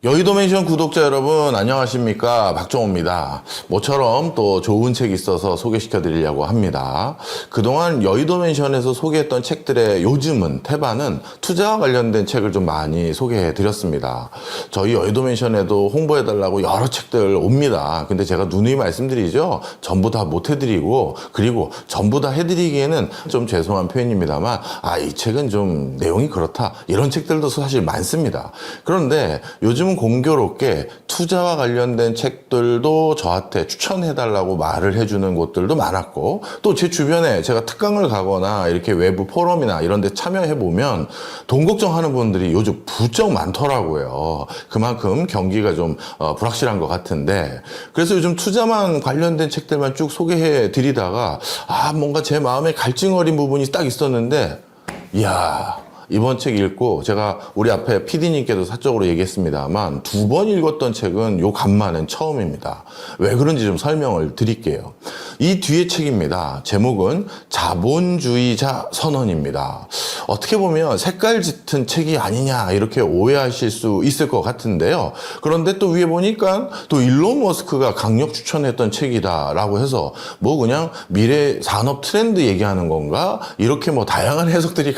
여의도맨션 구독자 여러분 안녕하십니까, 박정호입니다. 모처럼 또 좋은 책이 있어서 소개시켜 드리려고 합니다. 그동안 여의도맨션에서 소개했던 책들의 요즘은 태반은 투자와 관련된 책을 좀 많이 소개해 드렸습니다. 저희 여의도맨션에도 홍보해 달라고 여러 책들 옵니다. 근데 제가 누누이 말씀드리죠, 전부 다 못 해드리고, 그리고 전부 다 해드리기에는 좀 죄송한 표현입니다만 이 책은 좀 내용이 그렇다, 이런 책들도 사실 많습니다. 그런데 요즘은 공교롭게 투자와 관련된 책들도 저한테 추천해달라고 말을 해주는 곳들도 많았고, 또 제 주변에 제가 특강을 가거나 이렇게 외부 포럼이나 이런 데 참여해보면 돈 걱정하는 분들이 요즘 부쩍 많더라고요. 그만큼 경기가 좀 불확실한 것 같은데, 그래서 요즘 투자만 관련된 책들만 쭉 소개해 드리다가 뭔가 제 마음에 갈증 어린 부분이 딱 있었는데, 이야, 이번 책 읽고 제가 우리 앞에 PD님께도 사적으로 얘기했습니다만 2번 읽었던 책은 요 간만엔 처음입니다. 왜 그런지 좀 설명을 드릴게요. 이 뒤에 책입니다. 제목은 자본주의자 선언입니다. 어떻게 보면 색깔 짙은 책이 아니냐 이렇게 오해하실 수 있을 것 같은데요. 그런데 또 위에 보니까 또 일론 머스크가 강력 추천했던 책이다라고 해서 뭐 그냥 미래 산업 트렌드 얘기하는 건가? 이렇게 뭐 다양한 해석들이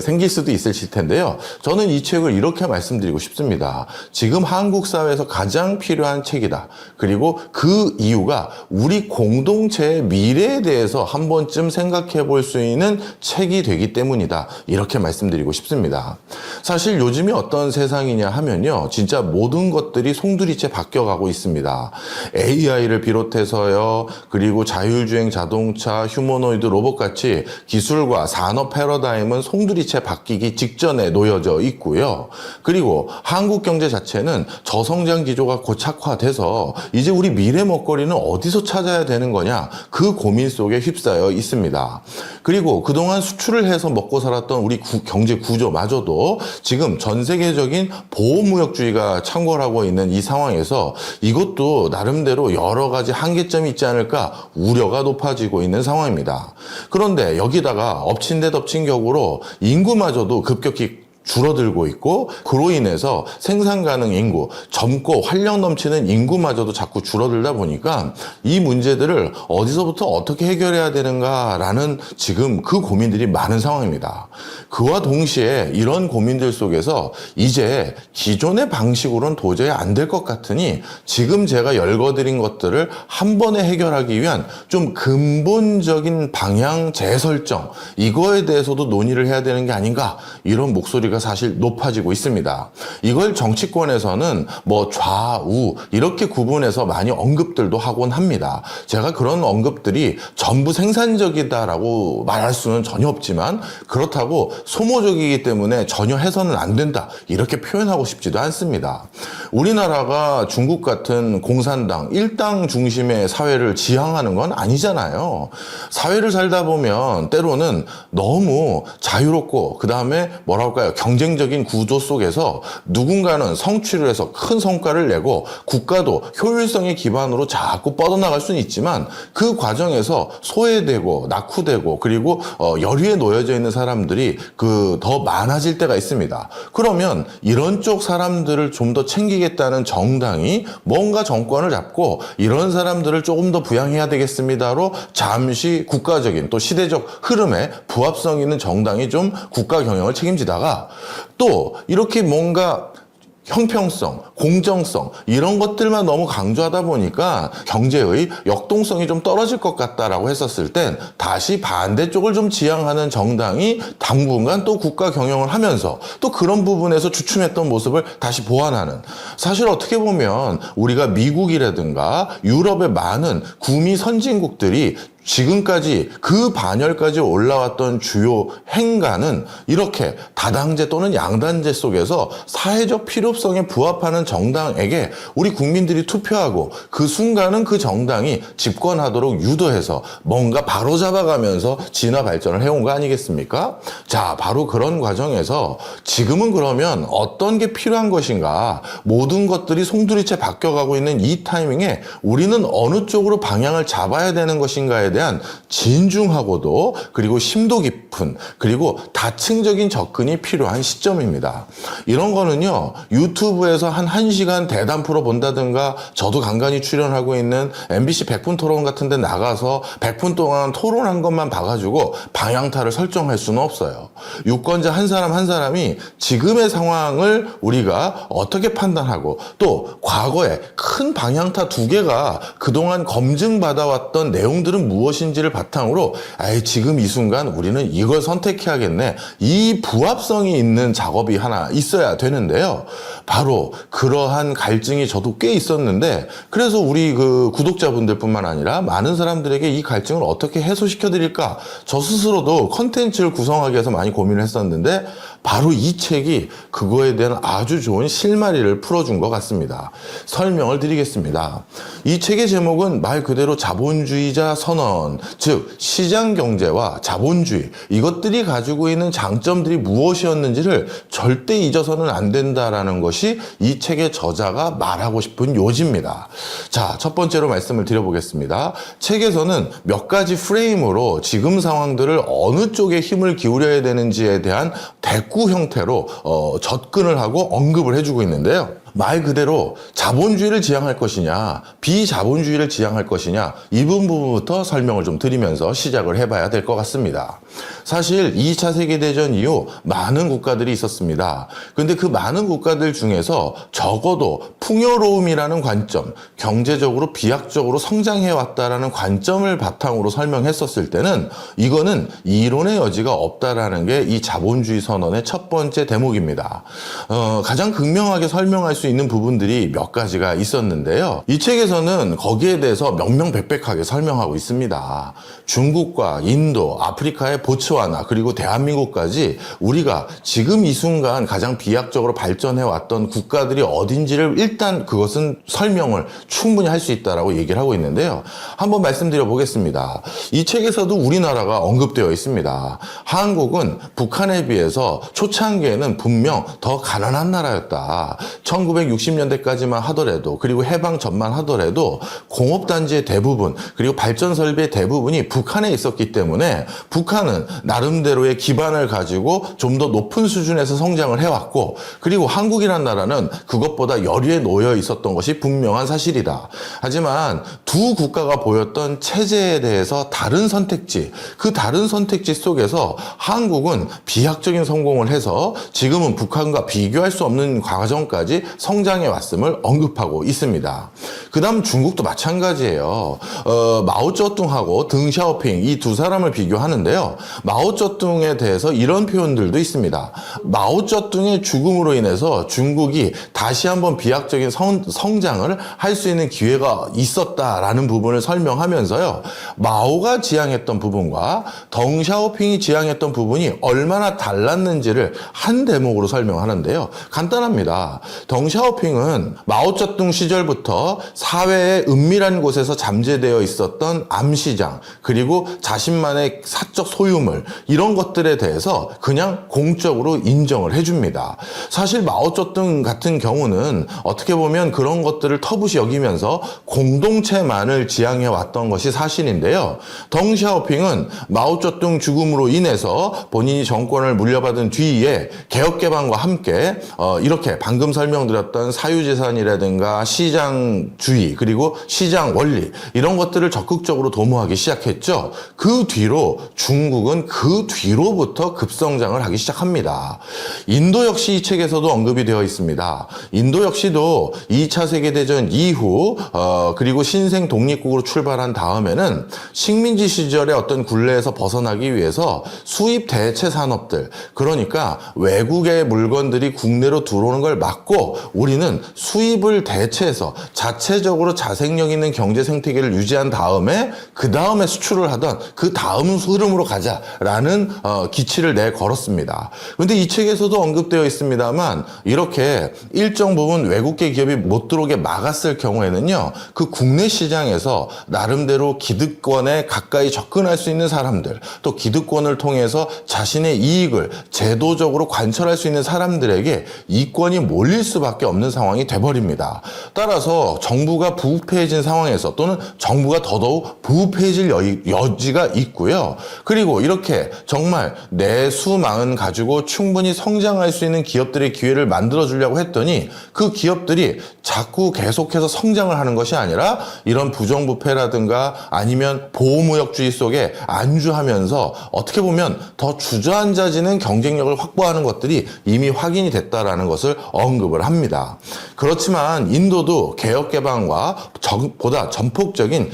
생길 수도 있으실 텐데요. 저는 이 책을 이렇게 말씀드리고 싶습니다. 지금 한국 사회에서 가장 필요한 책이다. 그리고 그 이유가 우리 공동체의 미래에 대해서 한 번쯤 생각해 볼 수 있는 책이 되기 때문이다. 이렇게 말씀드리고 싶습니다. 사실 요즘이 어떤 세상이냐 하면요, 진짜 모든 것들이 송두리째 바뀌어가고 있습니다. AI를 비롯해서요, 그리고 자율주행 자동차, 휴머노이드 로봇같이 기술과 산업 패러다임은 송두리째 바뀌기 직전에 놓여져 있고요. 그리고 한국 경제 자체는 저성장 기조가 고착화돼서 이제 우리 미래 먹거리는 어디서 찾아야 되는 거냐, 그 고민 속에 휩싸여 있습니다. 그리고 그동안 수출을 해서 먹고 살았던 우리 경제 구조마저도 지금 전 세계적인 보호무역주의가 창궐하고 있는 이 상황에서 이것도 나름대로 여러 가지 한계점이 있지 않을까 우려가 높아지고 있는 상황입니다. 그런데 여기다가 엎친 데 덮친 격으로 인구마저도 급격히 줄어들고 있고, 그로 인해서 생산 가능 인구, 젊고 활력 넘치는 인구마저도 자꾸 줄어들다 보니까 이 문제들을 어디서부터 어떻게 해결해야 되는가라는 지금 그 고민들이 많은 상황입니다. 그와 동시에 이런 고민들 속에서 이제 기존의 방식으로는 도저히 안 될 것 같으니 지금 제가 열거드린 것들을 한 번에 해결하기 위한 좀 근본적인 방향 재설정, 이거에 대해서도 논의를 해야 되는 게 아닌가, 이런 목소리가 사실 높아지고 있습니다. 이걸 정치권에서는 뭐 좌우 이렇게 구분해서 많이 언급들도 하곤 합니다. 제가 그런 언급들이 전부 생산적이다라고 말할 수는 전혀 없지만, 그렇다고 소모적이기 때문에 전혀 해서는 안 된다 이렇게 표현하고 싶지도 않습니다. 우리나라가 중국 같은 공산당, 일당 중심의 사회를 지향하는 건 아니잖아요. 사회를 살다 보면 때로는 너무 자유롭고, 그 다음에 뭐랄까요, 경쟁적인 구조 속에서 누군가는 성취를 해서 큰 성과를 내고 국가도 효율성의 기반으로 자꾸 뻗어나갈 수는 있지만, 그 과정에서 소외되고 낙후되고 그리고 열의에 놓여져 있는 사람들이 더 많아질 때가 있습니다. 그러면 이런 쪽 사람들을 좀 더 챙기겠다는 정당이 뭔가 정권을 잡고 이런 사람들을 조금 더 부양해야 되겠습니다로 잠시 국가적인 또 시대적 흐름에 부합성 있는 정당이 좀 국가 경영을 책임지다가, 또 이렇게 뭔가 형평성, 공정성 이런 것들만 너무 강조하다 보니까 경제의 역동성이 좀 떨어질 것 같다라고 했었을 땐 다시 반대쪽을 좀 지향하는 정당이 당분간 또 국가 경영을 하면서 또 그런 부분에서 주춤했던 모습을 다시 보완하는, 사실 어떻게 보면 우리가 미국이라든가 유럽의 많은 구미 선진국들이 지금까지 그 반열까지 올라왔던 주요 행간은 이렇게 다당제 또는 양당제 속에서 사회적 필요성에 부합하는 정당에게 우리 국민들이 투표하고 그 순간은 그 정당이 집권하도록 유도해서 뭔가 바로잡아가면서 진화 발전을 해온 거 아니겠습니까? 자, 바로 그런 과정에서 지금은 그러면 어떤 게 필요한 것인가, 모든 것들이 송두리째 바뀌어가고 있는 이 타이밍에 우리는 어느 쪽으로 방향을 잡아야 되는 것인가에 대해 대한 진중하고도 그리고 심도 깊은 그리고 다층적인 접근이 필요한 시점입니다. 이런 거는요, 유튜브에서 한 1시간 대담 프로 본다든가 저도 간간히 출연하고 있는 MBC 100분 토론 같은 데 나가서 100분 동안 토론한 것만 봐가지고 방향타를 설정할 수는 없어요. 유권자 한 사람 한 사람이 지금의 상황을 우리가 어떻게 판단하고 또 과거에 큰 방향타 2개가 그동안 검증받아왔던 내용들은 무엇인지를 바탕으로 지금 이 순간 우리는 이걸 선택해야겠네. 이 부합성이 있는 작업이 하나 있어야 되는데요. 바로 그러한 갈증이 저도 꽤 있었는데 그래서 우리 그 구독자분들뿐만 아니라 많은 사람들에게 이 갈증을 어떻게 해소시켜 드릴까 저 스스로도 컨텐츠를 구성하기 위해서 많이 고민을 했었는데 바로 이 책이 그거에 대한 아주 좋은 실마리를 풀어준 것 같습니다. 설명을 드리겠습니다. 이 책의 제목은 말 그대로 자본주의자 선언, 즉 시장 경제와 자본주의 이것들이 가지고 있는 장점들이 무엇이었는지를 절대 잊어서는 안 된다라는 것이 이 책의 저자가 말하고 싶은 요지입니다. 자, 첫 번째로 말씀을 드려보겠습니다. 책에서는 몇 가지 프레임으로 지금 상황들을 어느 쪽에 힘을 기울여야 되는지에 대한 대꾸 형태로 접근을 하고 언급을 해주고 있는데요. 말 그대로 자본주의를 지향할 것이냐 비자본주의를 지향할 것이냐 이 부분부터 설명을 좀 드리면서 시작을 해봐야 될 것 같습니다. 사실 2차 세계대전 이후 많은 국가들이 있었습니다. 그런데 그 많은 국가들 중에서 적어도 풍요로움이라는 관점, 경제적으로 비약적으로 성장해왔다라는 관점을 바탕으로 설명했었을 때는 이거는 이론의 여지가 없다라는 게 이 자본주의 선언의 첫 번째 대목입니다. 가장 극명하게 설명할 수 있는 부분들이 몇 가지가 있었는데요. 이 책에서는 거기에 대해서 명명백백하게 설명하고 있습니다. 중국과 인도, 아프리카의 보츠와나 그리고 대한민국까지 우리가 지금 이 순간 가장 비약적으로 발전해왔던 국가들이 어딘지를 일단 그것은 설명을 충분히 할 수 있다라고 얘기를 하고 있는데요. 한번 말씀드려 보겠습니다. 이 책에서도 우리나라가 언급되어 있습니다. 한국은 북한에 비해서 초창기에는 분명 더 가난한 나라였다. 1960년대까지만 하더라도 그리고 해방 전만 하더라도 공업단지의 대부분 그리고 발전 설비의 대부분이 북한에 있었기 때문에 북한은 나름대로의 기반을 가지고 좀 더 높은 수준에서 성장을 해왔고 그리고 한국이란 나라는 그것보다 열위에 놓여 있었던 것이 분명한 사실이다. 하지만 두 국가가 보였던 체제에 대해서 다른 선택지 그 다른 선택지 속에서 한국은 비약적인 성공을 해서 지금은 북한과 비교할 수 없는 과정까지 성장해 왔음을 언급하고 있습니다. 그 다음 중국도 마찬가지예요. 마오쩌둥하고 덩샤오핑 이 두 사람을 비교하는데요. 마오쩌둥에 대해서 이런 표현들도 있습니다. 마오쩌둥의 죽음으로 인해서 중국이 다시 한번 비약적인 성장을 할 수 있는 기회가 있었다라는 부분을 설명하면서요. 마오가 지향했던 부분과 덩샤오핑이 지향했던 부분이 얼마나 달랐는지를 한 대목으로 설명하는데요. 간단합니다. 덩샤오핑은 마오쩌둥 시절부터 사회의 은밀한 곳에서 잠재되어 있었던 암시장 그리고 자신만의 사적 소유물 이런 것들에 대해서 그냥 공적으로 인정을 해줍니다. 사실 마오쩌둥 같은 경우는 어떻게 보면 그런 것들을 터부시 여기면서 공동체만을 지향해 왔던 것이 사실인데요. 덩샤오핑은 마오쩌둥 죽음으로 인해서 본인이 정권을 물려받은 뒤에 개혁개방과 함께 이렇게 방금 설명드렸던 사유재산이라든가 시장주의 그리고 시장 원리 이런 것들을 적극적으로 도모하기 시작했죠. 그 뒤로 중국은 그 뒤로부터 급성장을 하기 시작합니다. 인도 역시 이 책에서도 언급이 되어 있습니다. 인도 역시도 2차 세계대전 이후 그리고 신생 독립국으로 출발한 다음에는 식민지 시절의 어떤 굴레에서 벗어나기 위해서 수입 대체 산업들 그러니까 외국의 물건들이 국내로 들어오는 걸 막고 우리는 수입을 대체해서 자체적으로 자생력 있는 경제 생태계를 유지한 다음에 그 다음에 수출을 하던 그 다음 흐름으로 가자라는 기치를 내걸었습니다. 그런데 이 책에서도 언급되어 있습니다만 이렇게 일정 부분 외국계 기업이 못 들어오게 막았을 경우에는요. 그 국내 시장에서 나름대로 기득권에 가까이 접근할 수 있는 사람들 또 기득권을 통해서 자신의 이익을 제도적으로 관철할 수 있는 사람들에게 이권이 몰릴 수밖에 없는 상황이 돼버립니다. 따라서 정부 정부가 부패해진 상황에서 또는 정부가 더더욱 부패해질 여지가 있고요. 그리고 이렇게 정말 내수망은 가지고 충분히 성장할 수 있는 기업들의 기회를 만들어주려고 했더니 그 기업들이 자꾸 계속해서 성장을 하는 것이 아니라 이런 부정부패라든가 아니면 보호무역주의 속에 안주하면서 어떻게 보면 더 주저앉아지는 경쟁력을 확보하는 것들이 이미 확인이 됐다라는 것을 언급을 합니다. 그렇지만 인도도 개혁개방과 보다 전폭적인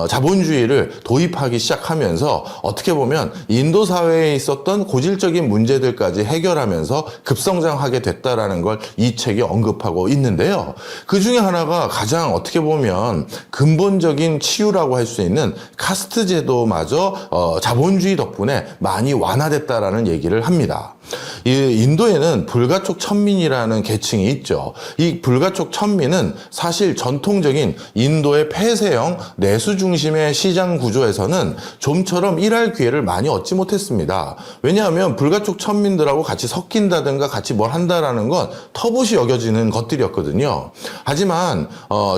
자본주의를 도입하기 시작하면서 어떻게 보면 인도 사회에 있었던 고질적인 문제들까지 해결하면서 급성장하게 됐다라는 걸 이 책이 언급하고 있는데요. 그 중에 하나가 가장 어떻게 보면 근본적인 치유라고 할 수 있는 카스트 제도마저 자본주의 덕분에 많이 완화됐다라는 얘기를 합니다. 이 인도에는 불가촉 천민이라는 계층이 있죠. 이 불가촉 천민은 사실 전통적인 인도의 폐쇄형 내수 중심의 시장 구조에서는 좀처럼 일할 기회를 많이 얻지 못했습니다. 왜냐하면 불가촉 천민들하고 같이 섞인다든가 같이 뭘 한다라는 건 터부시 여겨지는 것들이었거든요. 하지만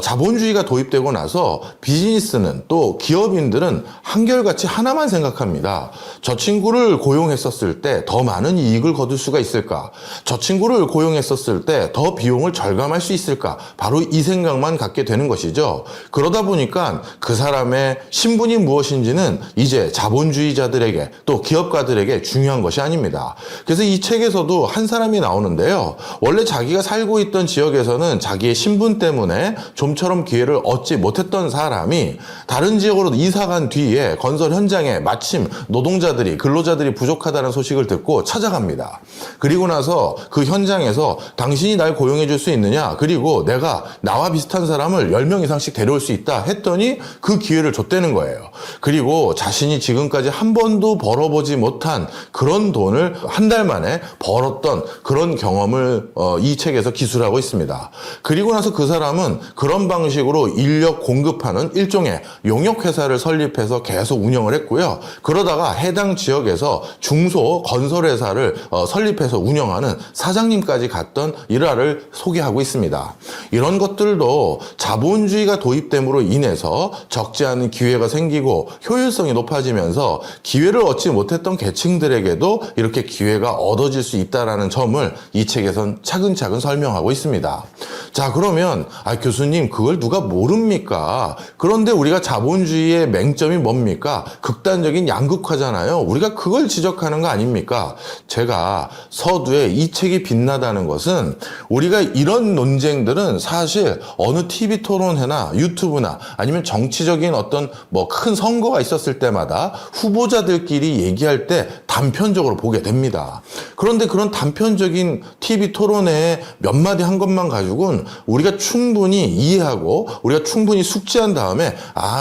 자본주의가 도입되고 나서 비즈니스는 또 기업인들은 한결같이 하나만 생각합니다. 저 친구를 고용했었을 때 더 많은 이익을 거둘 수가 있을까? 저 친구를 고용했었을 때 더 비용을 절감할 수 있을까? 바로 이 생각만 갖게 되는 것이죠. 그러다 보니까 그 사람의 신분이 무엇인지는 이제 자본주의자들에게 또 기업가들에게 중요한 것이 아닙니다. 그래서 이 책에서도 한 사람이 나오는데요. 원래 자기가 살고 있던 지역에서는 자기의 신분 때문에 좀처럼 기회를 얻지 못했던 사람이 다른 지역으로 이사 간 뒤에 건설 현장에 마침 노동자들이 근로자들이 부족하다는 소식을 듣고 찾아갑니다. 그리고 나서 그 현장에서 당신이 날 고용해 줄 수 있느냐, 그리고 내가 나와 비슷한 사람을 10명 이상씩 데려올 수 있다 했더니 그 기회를 줬다는 거예요. 그리고 자신이 지금까지 한 번도 벌어보지 못한 그런 돈을 한 달 만에 벌었던 그런 경험을 이 책에서 기술하고 있습니다. 그리고 나서 그 사람은 그런 방식으로 인력 공급하는 일종의 용역회사를 설립해서 계속 운영을 했고요. 그러다가 해당 지역에서 중소 건설회사를 설립해서 운영하는 사장님까지 갔던 일화를 소개하고 있습니다. 이런 것들도 자본주의가 도입됨으로 인해서 적지 않은 기회가 생기고 효율성이 높아지면서 기회를 얻지 못했던 계층들에게도 이렇게 기회가 얻어질 수 있다는 점을 이 책에선 차근차근 설명하고 있습니다. 자, 그러면 교수님 그걸 누가 모릅니까? 그런데 우리가 자본주의의 맹점이 뭡니까? 극단적인 양극화잖아요. 우리가 그걸 지적하는 거 아닙니까? 제가 서두에 이 책이 빛나다는 것은 우리가 이런 논쟁들은 사실 어느 TV 토론회나 유튜브나 아니면 정치적인 어떤 큰 선거가 있었을 때마다 후보자들끼리 얘기할 때 단편적으로 보게 됩니다. 그런데 그런 단편적인 TV 토론회에 몇 마디 한 것만 가지고는 우리가 충분히 이해하고 우리가 충분히 숙지한 다음에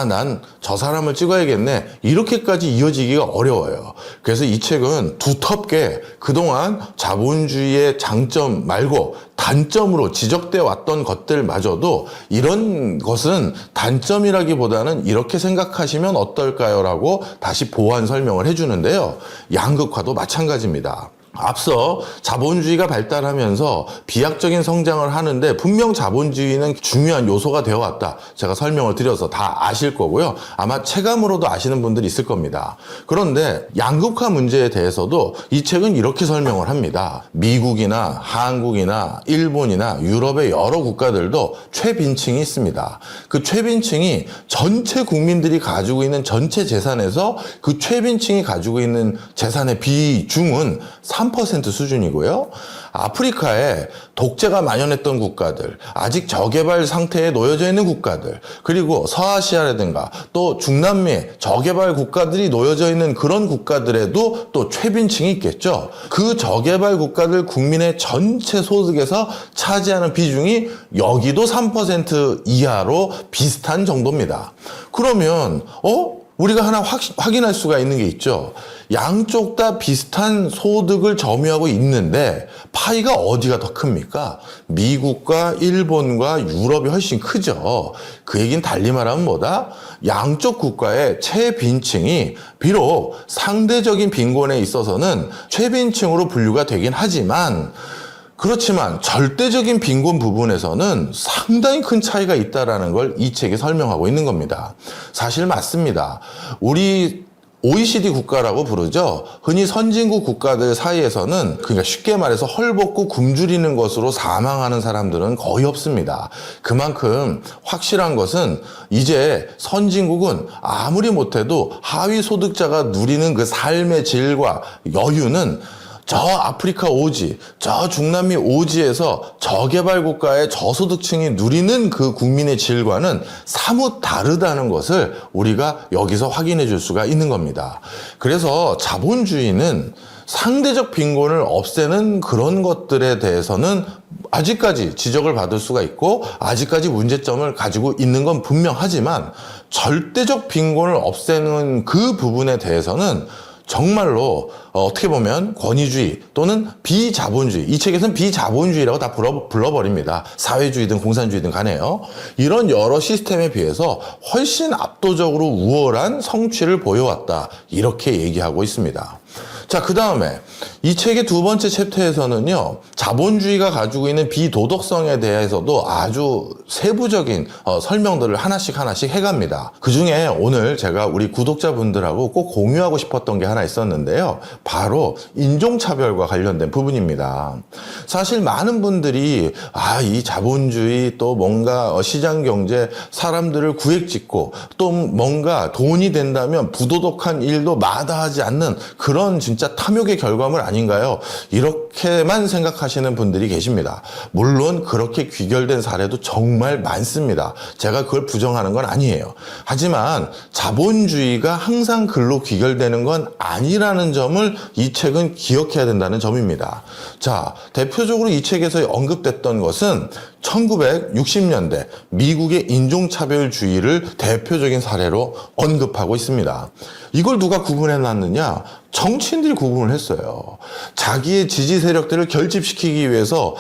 난 저 사람을 찍어야겠네 이렇게까지 이어지기가 어려워요. 그래서 이 책은 두텁게 그동안 자본주의의 장점 말고 단점으로 지적되어 왔던 것들마저도 이런 것은 단점이라기보다는 이렇게 생각하시면 어떨까요? 라고 다시 보완 설명을 해주는데요. 양극화도 마찬가지입니다. 앞서 자본주의가 발달하면서 비약적인 성장을 하는데 분명 자본주의는 중요한 요소가 되어 왔다. 제가 설명을 드려서 다 아실 거고요. 아마 체감으로도 아시는 분들이 있을 겁니다. 그런데 양극화 문제에 대해서도 이 책은 이렇게 설명을 합니다. 미국이나 한국이나 일본이나 유럽의 여러 국가들도 최빈층이 있습니다. 그 최빈층이 전체 국민들이 가지고 있는 전체 재산에서 그 최빈층이 가지고 있는 재산의 비중은 3% 수준이고요. 아프리카에 독재가 만연했던 국가들, 아직 저개발 상태에 놓여져 있는 국가들, 그리고 서아시아라든가 또 중남미 저개발 국가들이 놓여져 있는 그런 국가들에도 또 최빈층이 있겠죠. 그 저개발 국가들 국민의 전체 소득에서 차지하는 비중이 여기도 3% 이하로 비슷한 정도입니다. 그러면 우리가 하나 확인할 수가 있는 게 있죠. 양쪽 다 비슷한 소득을 점유하고 있는데 파이가 어디가 더 큽니까? 미국과 일본과 유럽이 훨씬 크죠. 그 얘기는 달리 말하면 뭐다? 양쪽 국가의 최빈층이 비록 상대적인 빈곤에 있어서는 최빈층으로 분류가 되긴 하지만 그렇지만 절대적인 빈곤 부분에서는 상당히 큰 차이가 있다는 걸 이 책이 설명하고 있는 겁니다. 사실 맞습니다. 우리 OECD 국가라고 부르죠. 흔히 선진국 국가들 사이에서는 그러니까 쉽게 말해서 헐벗고 굶주리는 것으로 사망하는 사람들은 거의 없습니다. 그만큼 확실한 것은 이제 선진국은 아무리 못해도 하위 소득자가 누리는 그 삶의 질과 여유는 저 아프리카 오지, 저 중남미 오지에서 저개발 국가의 저소득층이 누리는 그 국민의 질과는 사뭇 다르다는 것을 우리가 여기서 확인해 줄 수가 있는 겁니다. 그래서 자본주의는 상대적 빈곤을 없애는 그런 것들에 대해서는 아직까지 지적을 받을 수가 있고 아직까지 문제점을 가지고 있는 건 분명하지만 절대적 빈곤을 없애는 그 부분에 대해서는 정말로 어떻게 보면 권위주의 또는 비자본주의, 이 책에서는 비자본주의라고 다 불러버립니다. 사회주의든 공산주의든 간에요. 이런 여러 시스템에 비해서 훨씬 압도적으로 우월한 성취를 보여왔다, 이렇게 얘기하고 있습니다. 자, 그 다음에 이 책의 두 번째 챕터에서는요, 자본주의가 가지고 있는 비도덕성에 대해서도 아주 세부적인 설명들을 하나씩 해갑니다. 그 중에 오늘 제가 우리 구독자분들하고 꼭 공유하고 싶었던 게 하나 있었는데요. 바로 인종차별과 관련된 부분입니다. 사실 많은 분들이 이 자본주의 또 뭔가 시장경제 사람들을 구획짓고 또 뭔가 돈이 된다면 부도덕한 일도 마다하지 않는 그런 진짜 탐욕의 결과물 아닌가요? 이렇게만 생각하시는 분들이 계십니다. 물론 그렇게 귀결된 사례도 정말 많습니다. 제가 그걸 부정하는 건 아니에요. 하지만 자본주의가 항상 글로 귀결되는 건 아니라는 점을 이 책은 기억해야 된다는 점입니다. 자, 대표적으로 이 책에서 언급됐던 것은 1960년대 미국의 인종차별주의를 대표적인 사례로 언급하고 있습니다. 이걸 누가 구분해 놨느냐? 정치인들이 구분을 했어요. 자기의 지지 세력들을 결집시키기 위해서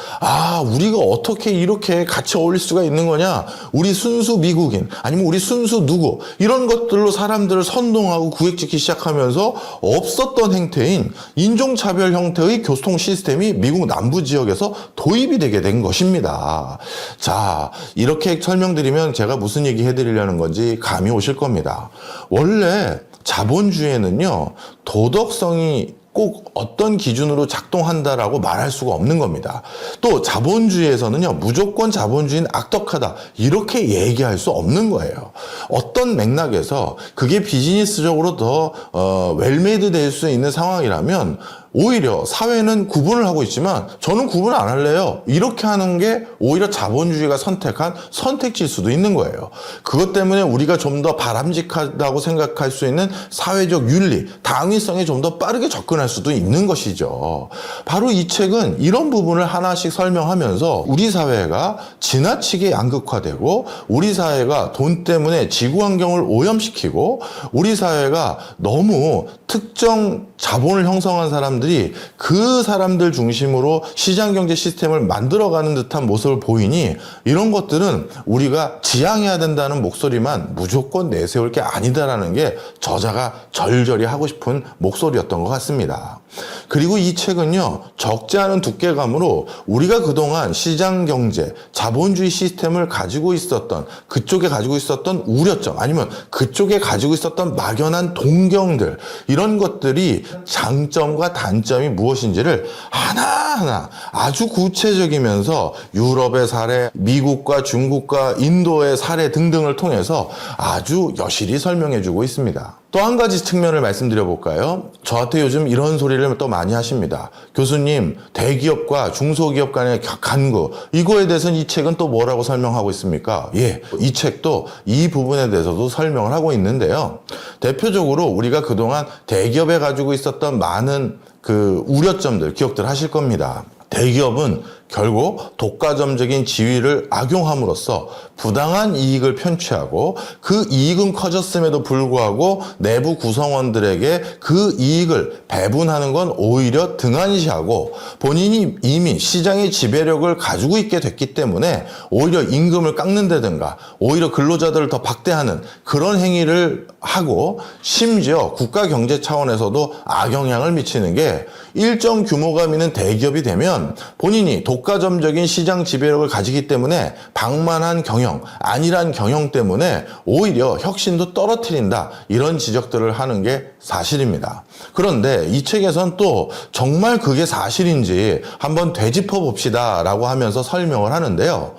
우리가 어떻게 이렇게 같이 어울릴 수가 있는 거냐? 우리 순수 미국인 아니면 우리 순수 누구 이런 것들로 사람들을 선동하고 구획짓기 시작하면서 없었던 행태인 인종차별 형태의 교통 시스템이 미국 남부 지역에서 도입이 되게 된 것입니다. 자, 이렇게 설명드리면 제가 무슨 얘기 해드리려는 건지 감이 오실 겁니다. 원래 자본주의에는요, 도덕성이 꼭 어떤 기준으로 작동한다라고 말할 수가 없는 겁니다. 또 자본주의에서는요, 무조건 자본주의는 악덕하다 이렇게 얘기할 수 없는 거예요. 어떤 맥락에서 그게 비즈니스적으로 더 웰메이드 될 수 있는 상황이라면 오히려 사회는 구분을 하고 있지만 저는 구분을 안 할래요, 이렇게 하는 게 오히려 자본주의가 선택한 선택지일 수도 있는 거예요. 그것 때문에 우리가 좀 더 바람직하다고 생각할 수 있는 사회적 윤리, 당위성에 좀 더 빠르게 접근할 수도 있는 것이죠. 바로 이 책은 이런 부분을 하나씩 설명하면서 우리 사회가 지나치게 양극화되고 우리 사회가 돈 때문에 지구 환경을 오염시키고 우리 사회가 너무 특정 자본을 형성한 사람들이 그 사람들 중심으로 시장경제 시스템을 만들어가는 듯한 모습을 보이니 이런 것들은 우리가 지양해야 된다는 목소리만 무조건 내세울 게 아니다라는 게 저자가 절절히 하고 싶은 목소리였던 것 같습니다. 그리고 이 책은요, 적지 않은 두께감으로 우리가 그동안 시장경제, 자본주의 시스템을 가지고 있었던, 그쪽에 가지고 있었던 우려점, 아니면 그쪽에 가지고 있었던 막연한 동경들, 이런 것들이 장점과 단점이 무엇인지를 하나하나 아주 구체적이면서 유럽의 사례, 미국과 중국과 인도의 사례 등등을 통해서 아주 여실히 설명해주고 있습니다. 또 한 가지 측면을 말씀드려 볼까요? 저한테 요즘 이런 소리를 또 많이 하십니다. 교수님, 대기업과 중소기업 간의 간구, 이거에 대해서는 이 책은 또 뭐라고 설명하고 있습니까? 예, 이 책도 이 부분에 대해서도 설명을 하고 있는데요. 대표적으로 우리가 그동안 대기업에 가지고 있었던 많은 그 우려점들 기억들 하실 겁니다. 대기업은 결국 독과점적인 지위를 악용함으로써 부당한 이익을 편취하고 그 이익은 커졌음에도 불구하고 내부 구성원들에게 그 이익을 배분하는 건 오히려 등한시하고 본인이 이미 시장의 지배력을 가지고 있게 됐기 때문에 오히려 임금을 깎는다든가 오히려 근로자들을 더 박대하는 그런 행위를 하고 심지어 국가 경제 차원에서도 악영향을 미치는 게 일정 규모감 있는 대기업이 되면 본인이 독과점적인 시장 지배력을 가지기 때문에 방만한 경영, 안일한 경영 때문에 오히려 혁신도 떨어뜨린다. 이런 지적들을 하는 게 사실입니다. 그런데 이 책에선 또 정말 그게 사실인지 한번 되짚어 봅시다 라고 하면서 설명을 하는데요.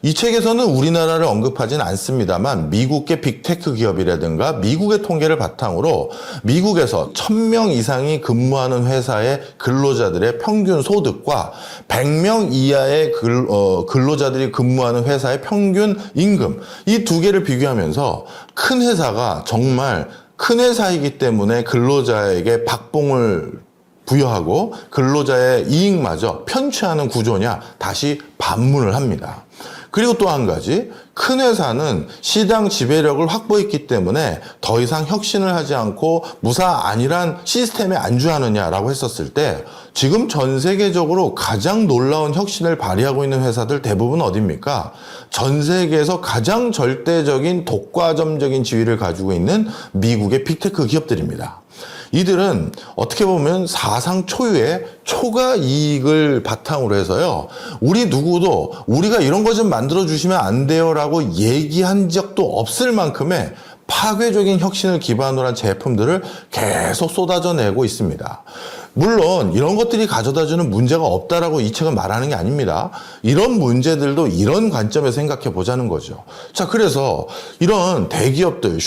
이 책에서는 우리나라를 언급하진 않습니다만 미국의 빅테크 기업이라든가 미국의 통계를 바탕으로 미국에서 1000명 이상이 근무하는 회사의 근로자들의 평균 소득과 100명 이하의 근로자들이 근무하는 회사의 평균 임금, 이 두 개를 비교하면서 큰 회사가 정말 큰 회사이기 때문에 근로자에게 박봉을 부여하고 근로자의 이익마저 편취하는 구조냐 다시 반문을 합니다. 그리고 또 한 가지, 큰 회사는 시장 지배력을 확보했기 때문에 더 이상 혁신을 하지 않고 무사 안일한 시스템에 안주하느냐라고 했었을 때 지금 전 세계적으로 가장 놀라운 혁신을 발휘하고 있는 회사들 대부분 어디입니까? 전 세계에서 가장 절대적인 독과점적인 지위를 가지고 있는 미국의 빅테크 기업들입니다. 이들은 어떻게 보면 사상 초유의 초과 이익을 바탕으로 해서요, 우리 누구도 우리가 이런 거 좀 만들어 주시면 안 돼요 라고 얘기한 적도 없을 만큼의 파괴적인 혁신을 기반으로 한 제품들을 계속 쏟아져 내고 있습니다. 물론 이런 것들이 가져다주는 문제가 없다라고 이 책은 말하는 게 아닙니다. 이런 문제들도 이런 관점에서 생각해 보자는 거죠. 자, 그래서 이런 대기업들,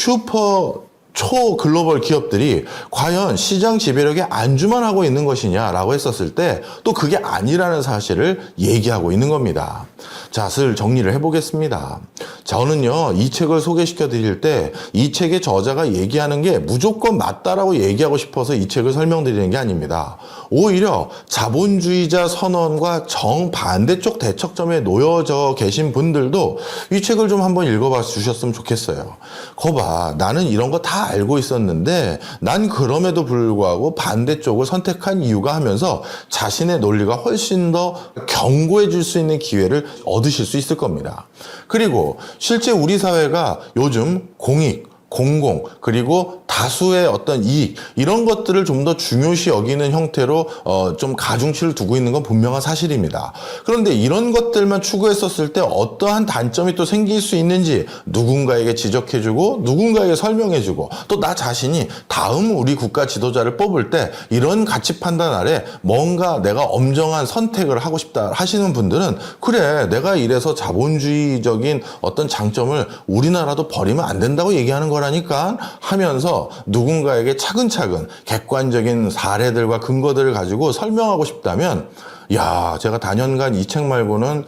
초글로벌 기업들이 과연 시장 지배력에 안주만 하고 있는 것이냐라고 했었을 때 또 그게 아니라는 사실을 얘기하고 있는 겁니다. 자, 슬 정리를 해보겠습니다. 저는요, 이 책을 소개시켜 드릴 때 이 책의 저자가 얘기하는 게 무조건 맞다라고 얘기하고 싶어서 이 책을 설명드리는 게 아닙니다. 오히려 자본주의자 선언과 정반대쪽 대척점에 놓여져 계신 분들도 이 책을 좀 한번 읽어봐 주셨으면 좋겠어요. 거봐, 나는 이런 거 다 알고 있었는데 난 그럼에도 불구하고 반대쪽을 선택한 이유가 하면서 자신의 논리가 훨씬 더 견고해 질 수 있는 기회를 얻으실 수 있을 겁니다. 그리고 실제 우리 사회가 요즘 공익, 공공, 그리고 다수의 어떤 이익, 이런 것들을 좀 더 중요시 여기는 형태로 좀 가중치를 두고 있는 건 분명한 사실입니다. 그런데 이런 것들만 추구했었을 때 어떠한 단점이 또 생길 수 있는지 누군가에게 지적해주고 누군가에게 설명해주고 또 나 자신이 다음 우리 국가 지도자를 뽑을 때 이런 가치 판단 아래 뭔가 내가 엄정한 선택을 하고 싶다 하시는 분들은 그래, 내가 이래서 자본주의적인 어떤 장점을 우리나라도 버리면 안 된다고 얘기하는 거라니까 하면서 누군가에게 차근차근 객관적인 사례들과 근거들을 가지고 설명하고 싶다면 야, 제가 단연간 이 책 말고는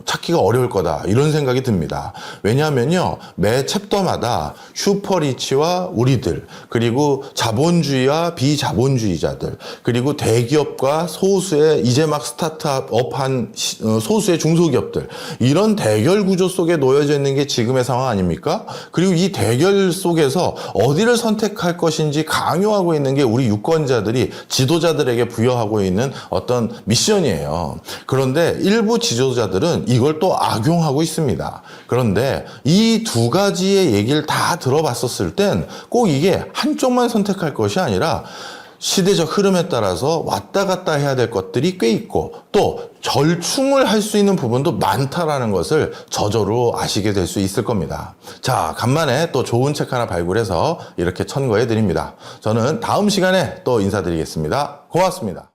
찾기가 어려울 거다 이런 생각이 듭니다. 왜냐하면요, 매 챕터마다 슈퍼리치와 우리들, 그리고 자본주의와 비자본주의자들, 그리고 대기업과 소수의 이제 막 스타트업한 소수의 중소기업들, 이런 대결 구조 속에 놓여져 있는 게 지금의 상황 아닙니까? 그리고 이 대결 속에서 어디를 선택할 것인지 강요하고 있는 게 우리 유권자들이 지도자들에게 부여하고 있는 어떤 미션이에요. 그런데 일부 지도자들은 이걸 또 악용하고 있습니다. 그런데 이 두 가지의 얘기를 다 들어봤었을 땐 꼭 이게 한쪽만 선택할 것이 아니라 시대적 흐름에 따라서 왔다 갔다 해야 될 것들이 꽤 있고 또 절충을 할 수 있는 부분도 많다라는 것을 저절로 아시게 될 수 있을 겁니다. 자, 간만에 또 좋은 책 하나 발굴해서 이렇게 천거해 드립니다. 저는 다음 시간에 또 인사드리겠습니다. 고맙습니다.